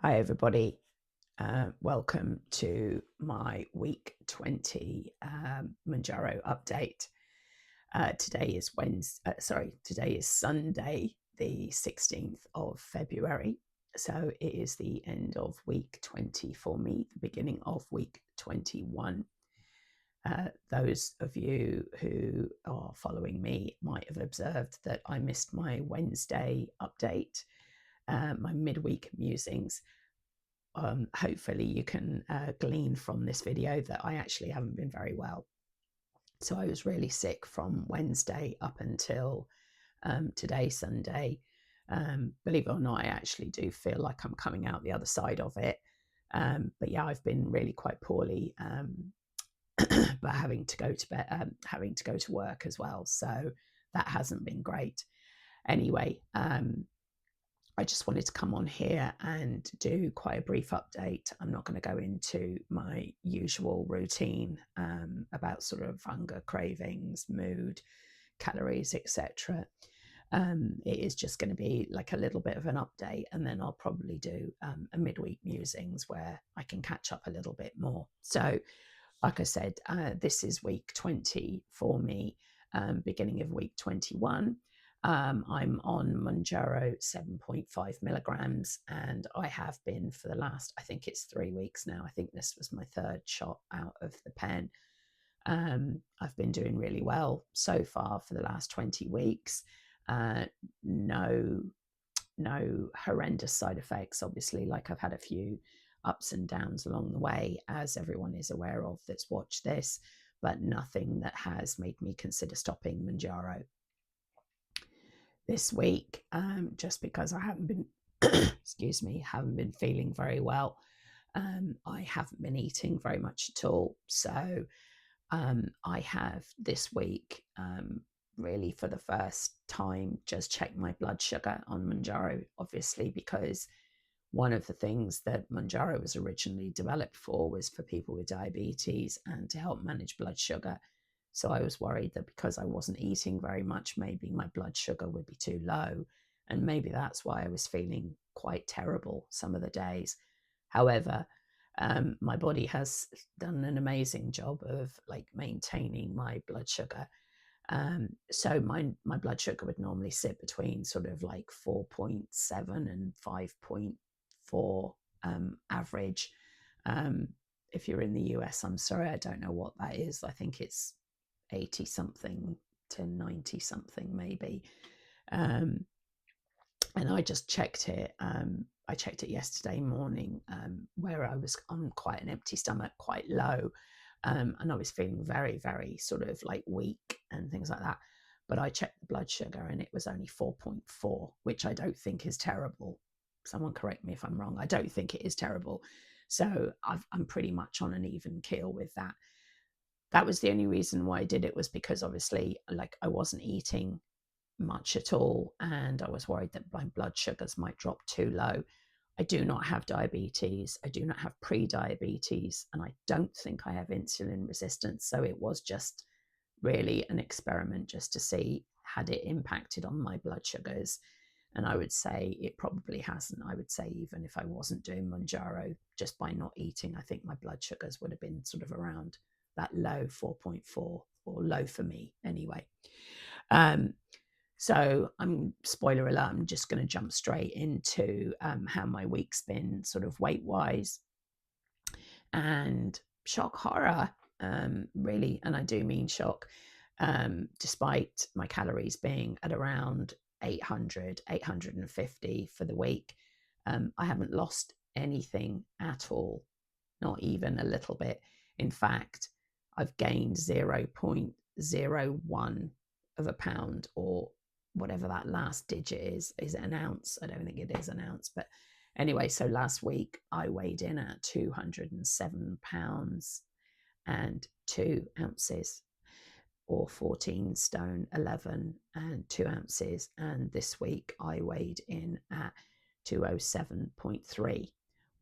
Hi, everybody. Welcome to my week 20 Mounjaro update. Today is Sunday, the 16th of February. So it is the end of week 20 for me, the beginning of week 21. Those of you who are following me might have observed that I missed my Wednesday update, my midweek musings. Hopefully you can glean from this video that I actually haven't been very well. So I was really sick from Wednesday up until today, Sunday. Believe it or not, I actually do feel like I'm coming out the other side of it. But yeah, I've been really quite poorly, but having to go to bed, having to go to work as well. So that hasn't been great. Anyway, I just wanted to come on here and do quite a brief update. I'm not going to go into my usual routine about sort of hunger, cravings, mood, calories, etc. It is just going to be like a little bit of an update, and then I'll probably do a midweek musings where I can catch up a little bit more. So, like I said, this is week 20 for me, beginning of week 21. I'm on Mounjaro 7.5 milligrams, and I have been for the last, I think it's 3 weeks now. I think this was my third shot out of the pen. I've been doing really well so far for the last 20 weeks. No horrendous side effects, obviously. Like, I've had a few ups and downs along the way, as everyone is aware of that's watched this, but nothing that has made me consider stopping Mounjaro this week, just because I haven't been excuse me, haven't been feeling very well. I haven't been eating very much at all. So I have this week, really for the first time, just checked my blood sugar on Mounjaro, obviously, because one of the things that Mounjaro was originally developed for was for people with diabetes and to help manage blood sugar. So I was worried that because I wasn't eating very much, maybe my blood sugar would be too low. And maybe that's why I was feeling quite terrible some of the days. However, my body has done an amazing job of like maintaining my blood sugar. So my blood sugar would normally sit between sort of like 4.7 and 5.4 average. If you're in the US, I'm sorry, I don't know what that is. I think it's 80 something to 90 something maybe. And I just checked it. I checked it yesterday morning, where I was on quite an empty stomach, quite low. And I was feeling very, very sort of like weak and things like that. But I checked the blood sugar and it was only 4.4, which I don't think is terrible. Someone correct me if I'm wrong. I don't think it is terrible. So I'm pretty much on an even keel with that. That was the only reason why I did it, was because obviously, like, I wasn't eating much at all, and I was worried that my blood sugars might drop too low. I do not have diabetes. I do not have pre-diabetes, and I don't think I have insulin resistance. So it was just really an experiment just to see, had it impacted on my blood sugars. And I would say it probably hasn't. I would say even if I wasn't doing Mounjaro, just by not eating, I think my blood sugars would have been sort of around that low 4.4, or low for me anyway. So spoiler alert, I'm just going to jump straight into how my week's been sort of weight-wise. And shock horror, really, and I do mean shock, despite my calories being at around 850 for the week, I haven't lost anything at all, not even a little bit. In fact, I've gained 0.01 of a pound, or whatever that last digit is. Is it an ounce? I don't think it is an ounce, but anyway, so last week I weighed in at 207 pounds and 2 ounces, or 14 stone 11 and 2 ounces. And this week I weighed in at 207.3,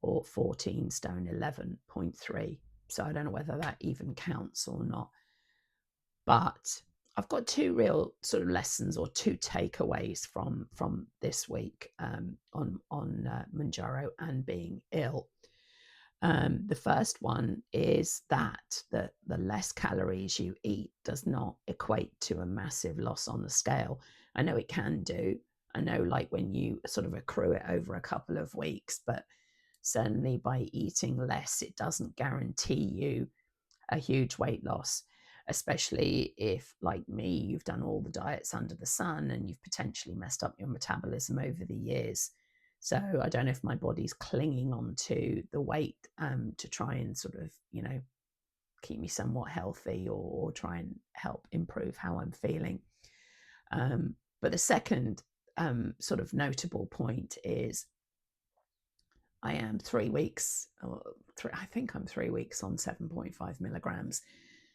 or 14 stone 11.3. So I don't know whether that even counts or not. But I've got two real sort of lessons or two takeaways from this week on Mounjaro and being ill. The first one is that the less calories you eat does not equate to a massive loss on the scale. I know it can do. I know, like, when you sort of accrue it over a couple of weeks, but certainly by eating less, it doesn't guarantee you a huge weight loss, especially if, like me, you've done all the diets under the sun and you've potentially messed up your metabolism over the years. So I don't know if my body's clinging on to the weight to try and sort of, keep me somewhat healthy, or try and help improve how I'm feeling. But the second sort of notable point is I am 3 weeks, I think I'm 3 weeks on 7.5 milligrams.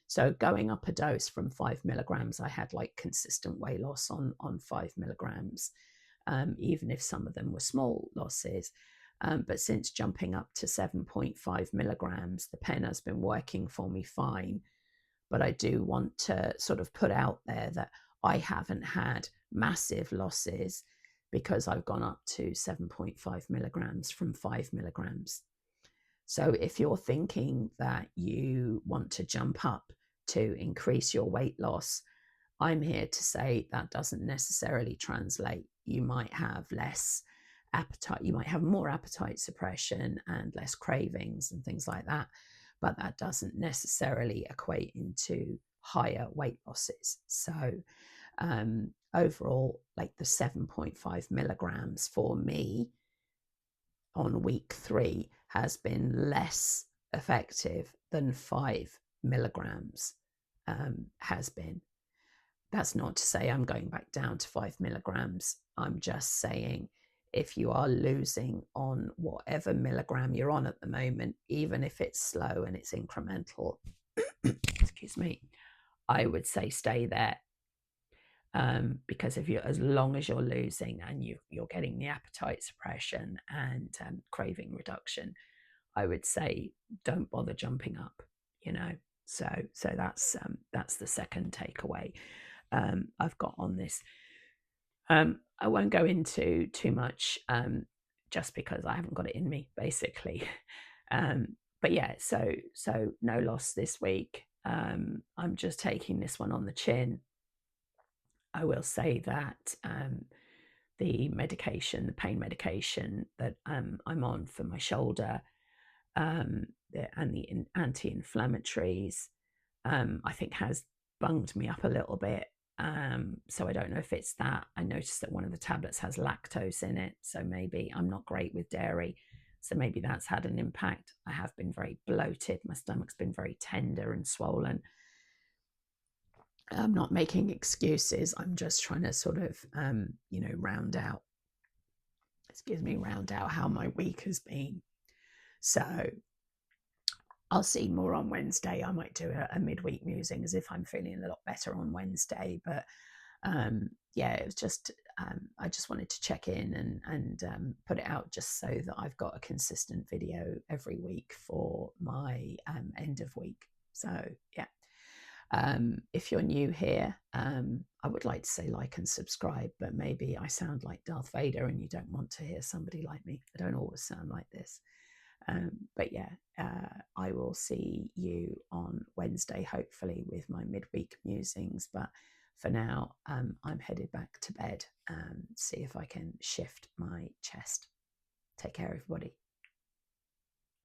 So going up a dose from 5 milligrams, I had like consistent weight loss on 5 milligrams, even if some of them were small losses. But since jumping up to 7.5 milligrams, the pen has been working for me fine. But I do want to sort of put out there that I haven't had massive losses because I've gone up to 7.5 milligrams from 5 milligrams. So if you're thinking that you want to jump up to increase your weight loss, I'm here to say that doesn't necessarily translate. You might have less appetite, you might have more appetite suppression and less cravings and things like that, but that doesn't necessarily equate into higher weight losses. So overall, like the 7.5 milligrams for me on week 3 has been less effective than 5 milligrams has been. That's not to say I'm going back down to 5 milligrams. I'm just saying, if you are losing on whatever milligram you're on at the moment, even if it's slow and it's incremental, excuse me, I would say stay there. Because if you're, as long as you're losing and you're getting the appetite suppression and craving reduction, I would say don't bother jumping up. So that's the second takeaway I've got on this. I won't go into too much, just because I haven't got it in me, basically. But yeah, so no loss this week. I'm just taking this one on the chin. I will say that the pain medication that I'm on for my shoulder, and the anti-inflammatories, I think has bunged me up a little bit. So I don't know if it's that. I noticed that one of the tablets has lactose in it, so maybe I'm not great with dairy, so maybe that's had an impact. I have been very bloated. My stomach's been very tender and swollen. I'm not making excuses. I'm just trying to sort of, round out how my week has been. So I'll see more on Wednesday. I might do a midweek musing as if I'm feeling a lot better on Wednesday. But yeah, it was just, I just wanted to check in and put it out just so that I've got a consistent video every week for my end of week. So yeah. If you're new here, I would like to say like and subscribe, but maybe I sound like Darth Vader and you don't want to hear somebody like me. I don't always sound like this. But yeah, I will see you on Wednesday, hopefully, with my midweek musings. But for now, I'm headed back to bed and see if I can shift my chest. Take care, everybody.